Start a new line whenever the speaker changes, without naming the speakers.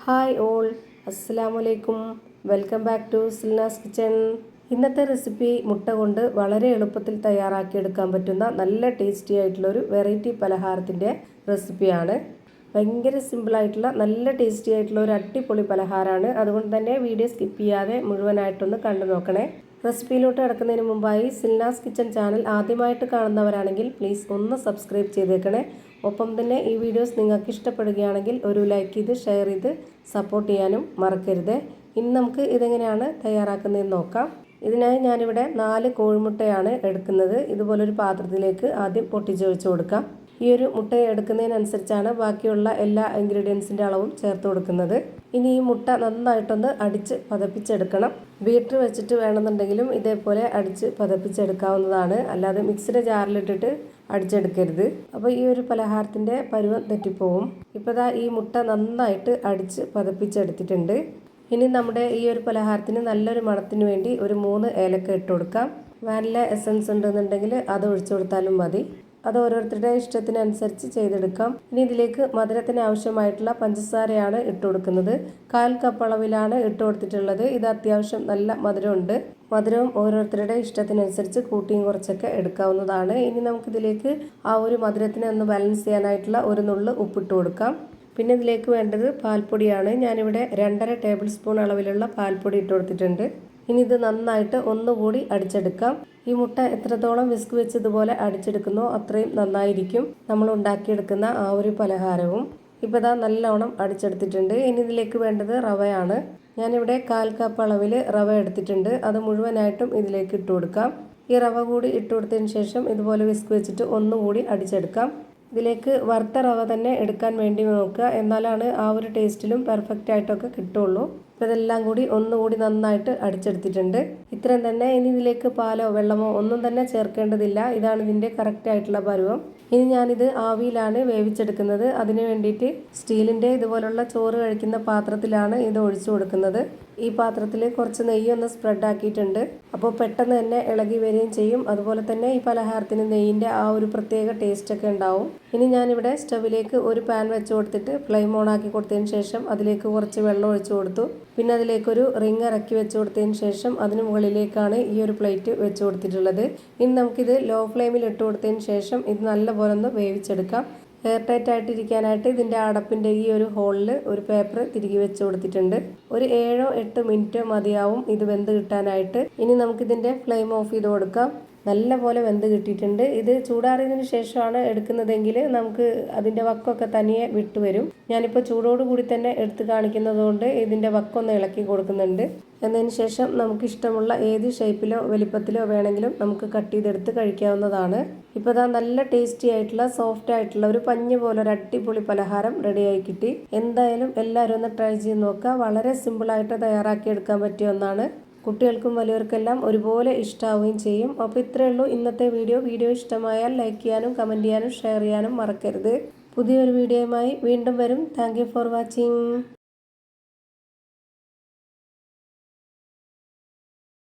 Hi all, അസ്സലാമു അലൈക്കും. Welcome back to Silnas kitchen. ഇന്നത്തെ റെസിപ്പി മുട്ട കൊണ്ട് വളരെ എളുപ്പത്തിൽ തയ്യാറാക്കിയെടുക്കാൻ പറ്റുന്ന നല്ല ടേസ്റ്റി ആയിട്ടുള്ളൊരു വെറൈറ്റി പലഹാരത്തിൻ്റെ റെസിപ്പിയാണ്. ഭയങ്കര സിമ്പിളായിട്ടുള്ള നല്ല ടേസ്റ്റി ആയിട്ടുള്ള ഒരു അടിപൊളി പലഹാരമാണ്. അതുകൊണ്ട് തന്നെ വീഡിയോ സ്കിപ്പ് ചെയ്യാതെ മുഴുവനായിട്ടൊന്ന് കണ്ടു നോക്കണേ. റെസിപ്പിയിലോട്ട് കിടക്കുന്നതിന് മുമ്പായി സിൽനാസ് കിച്ചൺ ചാനൽ ആദ്യമായിട്ട് കാണുന്നവരാണെങ്കിൽ പ്ലീസ് ഒന്ന് സബ്സ്ക്രൈബ് ചെയ്തേക്കണേ. ഒപ്പം തന്നെ ഈ വീഡിയോസ് നിങ്ങൾക്ക് ഇഷ്ടപ്പെടുകയാണെങ്കിൽ ഒരു ലൈക്ക് ചെയ്ത് ഷെയർ ചെയ്ത് സപ്പോർട്ട് ചെയ്യാനും മറക്കരുത്. ഇനി നമുക്ക് ഇതെങ്ങനെയാണ് തയ്യാറാക്കുന്നതെന്ന് നോക്കാം. ഇതിനായി ഞാനിവിടെ 4 കോഴിമുട്ടയാണ് എടുക്കുന്നത്. ഇതുപോലൊരു പാത്രത്തിലേക്ക് ആദ്യം പൊട്ടിച്ചൊഴിച്ച് കൊടുക്കാം. ഈ ഒരു മുട്ട എടുക്കുന്നതിനനുസരിച്ചാണ് ബാക്കിയുള്ള എല്ലാ ഇൻഗ്രീഡിയൻസിൻ്റെ അളവും ചേർത്ത് കൊടുക്കുന്നത്. ഇനി ഈ മുട്ട നന്നായിട്ടൊന്ന് അടിച്ച് പതപ്പിച്ചെടുക്കണം. ബീറ്റർ വെച്ചിട്ട് വേണമെന്നുണ്ടെങ്കിലും ഇതേപോലെ അടിച്ച് പതപ്പിച്ചെടുക്കാവുന്നതാണ്. അല്ലാതെ മിക്സിയുടെ ജാറിലിട്ടിട്ട് അടിച്ചെടുക്കരുത്. അപ്പോൾ ഈ ഒരു പലഹാരത്തിൻ്റെ പരുവം തെറ്റിപ്പോവും. ഇപ്പോൾ ദാ ഈ മുട്ട നന്നായിട്ട് അടിച്ച് പതപ്പിച്ചെടുത്തിട്ടുണ്ട്. ഇനി നമ്മുടെ ഈ ഒരു പലഹാരത്തിന് നല്ലൊരു മണത്തിന് വേണ്ടി ഒരു 3 ഏലക്ക ഇട്ട് കൊടുക്കാം. വാനില എസൻസ് ഉണ്ടെന്നുണ്ടെങ്കിൽ അത് ഒഴിച്ചു കൊടുത്താലും മതി. അത് ഓരോരുത്തരുടെ ഇഷ്ടത്തിനനുസരിച്ച് ചെയ്തെടുക്കാം. ഇനി ഇതിലേക്ക് മധുരത്തിന് ആവശ്യമായിട്ടുള്ള പഞ്ചസാരയാണ് ഇട്ട് കൊടുക്കുന്നത്. 1/4 കപ്പ് അളവിലാണ് ഇട്ട് കൊടുത്തിട്ടുള്ളത്. ഇത് അത്യാവശ്യം നല്ല മധുരമുണ്ട്. മധുരവും ഓരോരുത്തരുടെ ഇഷ്ടത്തിനനുസരിച്ച് കൂട്ടിയും കുറച്ചൊക്കെ എടുക്കാവുന്നതാണ്. ഇനി നമുക്കിതിലേക്ക് ആ ഒരു മധുരത്തിനെ ഒന്ന് ബാലൻസ് ചെയ്യാനായിട്ടുള്ള ഒരു നുള്ള് ഉപ്പിട്ട് കൊടുക്കാം. പിന്നെ ഇതിലേക്ക് വേണ്ടത് പാൽപ്പൊടിയാണ്. ഞാനിവിടെ 2.5 ടേബിൾ സ്പൂൺ അളവിലുള്ള പാൽപ്പൊടി ഇട്ട് കൊടുത്തിട്ടുണ്ട്. ഇനി ഇത് നന്നായിട്ട് ഒന്നുകൂടി അടിച്ചെടുക്കാം. ഈ മുട്ട എത്രത്തോളം വിസ്ക് വെച്ച് ഇതുപോലെ അടിച്ചെടുക്കുന്നോ അത്രയും നന്നായിരിക്കും നമ്മൾ ഉണ്ടാക്കിയെടുക്കുന്ന ആ ഒരു പലഹാരവും. ഇപ്പോൾ ഇതാ നല്ലോണം അടിച്ചെടുത്തിട്ടുണ്ട്. ഇനി ഇതിലേക്ക് വേണ്ടത് റവയാണ്. ഞാനിവിടെ 1/4 കപ്പ് അളവിൽ റവ എടുത്തിട്ടുണ്ട്. അത് മുഴുവനായിട്ടും ഇതിലേക്ക് ഇട്ട് കൊടുക്കാം. ഈ റവ കൂടി ഇട്ട് കൊടുത്തതിന് ശേഷം ഇതുപോലെ വിസ്ക് വെച്ചിട്ട് ഒന്നുകൂടി അടിച്ചെടുക്കാം. ഇതിലേക്ക് വറുത്ത റവ തന്നെ എടുക്കാൻ വേണ്ടി നോക്കുക. എന്നാലാണ് ആ ഒരു ടേസ്റ്റിലും പെർഫെക്റ്റ് ആയിട്ടൊക്കെ കിട്ടുള്ളൂ. അപ്പോൾ ഇതെല്ലാം കൂടി ഒന്നുകൂടി നന്നായിട്ട് അടിച്ചെടുത്തിട്ടുണ്ട്. ഇത്രയും തന്നെ. ഇനി ഇതിലേക്ക് പാലോ വെള്ളമോ ഒന്നും തന്നെ ചേർക്കേണ്ടതില്ല. ഇതാണ് ഇതിൻ്റെ കറക്റ്റ് ആയിട്ടുള്ള പരുവം. ഇനി ഞാനിത് ആവിയിലാണ് വേവിച്ചെടുക്കുന്നത്. അതിന് വേണ്ടിയിട്ട് സ്റ്റീലിൻ്റെ ഇതുപോലുള്ള ചോറ് കഴിക്കുന്ന പാത്രത്തിലാണ് ഇത് ഒഴിച്ചു കൊടുക്കുന്നത്. ഈ പാത്രത്തിൽ കുറച്ച് നെയ്യൊന്ന് സ്പ്രെഡ് ആക്കിയിട്ടുണ്ട്. അപ്പോൾ പെട്ടെന്ന് തന്നെ ഇളകി വരികയും ചെയ്യും. അതുപോലെ തന്നെ ഈ പലഹാരത്തിന് നെയ്യിൻ്റെ ആ ഒരു പ്രത്യേക ടേസ്റ്റൊക്കെ ഉണ്ടാവും. ഇനി ഞാനിവിടെ സ്റ്റവിലേക്ക് ഒരു പാൻ വെച്ച് കൊടുത്തിട്ട് ഫ്ലെയിം ഓൺ ആക്കി കൊടുത്തതിന് ശേഷം അതിലേക്ക് കുറച്ച് വെള്ളം ഒഴിച്ചു കൊടുത്തു. പിന്നെ അതിലേക്കൊരു റിങ് ഇറക്കി വെച്ച് കൊടുത്തതിന് ശേഷം അതിന് മുകളിലേക്കാണ് ഈ ഒരു പ്ലേറ്റ് വെച്ച് കൊടുത്തിട്ടുള്ളത്. ഇനി നമുക്കിത് ലോ ഫ്ലെയിമിൽ ഇട്ട് കൊടുത്തതിന് ശേഷം ഇത് നല്ലപോലെ ഒന്ന് വേവിച്ചെടുക്കാം. എയർ ടൈറ്റ് ആയിട്ടിരിക്കാനായിട്ട് ഇതിൻ്റെ അടപ്പിൻ്റെ ഈ ഒരു ഹോളിൽ ഒരു പേപ്പർ തിരികെ വെച്ച് കൊടുത്തിട്ടുണ്ട്. ഒരു 7-8 മിനിറ്റ് മതിയാവും ഇത് വെന്ത് കിട്ടാനായിട്ട്. ഇനി നമുക്കിതിൻ്റെ ഫ്ലെയിം ഓഫ് ചെയ്ത് കൊടുക്കാം. നല്ലപോലെ വെന്ത് കിട്ടിയിട്ടുണ്ട്. ഇത് ചൂടാറിയതിന് ശേഷമാണ് എടുക്കുന്നതെങ്കിൽ നമുക്ക് അതിൻ്റെ വക്കൊക്കെ തനിയെ വിട്ടുവരും. ഞാനിപ്പോൾ ചൂടോടുകൂടി തന്നെ എടുത്ത് കാണിക്കുന്നതുകൊണ്ട് ഇതിൻ്റെ വക്കൊന്ന് ഇളക്കി കൊടുക്കുന്നുണ്ട്. എന്നതിന് ശേഷം നമുക്കിഷ്ടമുള്ള ഏത് ഷേപ്പിലോ വലിപ്പത്തിലോ വേണമെങ്കിലും നമുക്ക് കട്ട് ചെയ്തെടുത്ത് കഴിക്കാവുന്നതാണ്. ഇപ്പോൾ ഇതാ നല്ല ടേസ്റ്റി ആയിട്ടുള്ള സോഫ്റ്റ് ആയിട്ടുള്ള ഒരു പഞ്ഞ് പോലെ ഒരു അടിപൊളി പലഹാരം റെഡിയായി കിട്ടി. എന്തായാലും എല്ലാവരും ഒന്ന് ട്രൈ ചെയ്ത് നോക്കുക. വളരെ സിമ്പിളായിട്ട് തയ്യാറാക്കിയെടുക്കാൻ പറ്റിയ ഒന്നാണ്. കുട്ടികൾക്കും വലിയവർക്കെല്ലാം ഒരുപോലെ ഇഷ്ടമാവുകയും ചെയ്യും. അപ്പോൾ ഇത്രയേ ഉള്ളൂ ഇന്നത്തെ വീഡിയോ. വീഡിയോ ഇഷ്ടമായാൽ ലൈക്ക് ചെയ്യാനും കമൻറ്റ് ചെയ്യാനും ഷെയർ ചെയ്യാനും മറക്കരുത്. പുതിയൊരു വീഡിയോയുമായി വീണ്ടും വരും. Thank you for watching.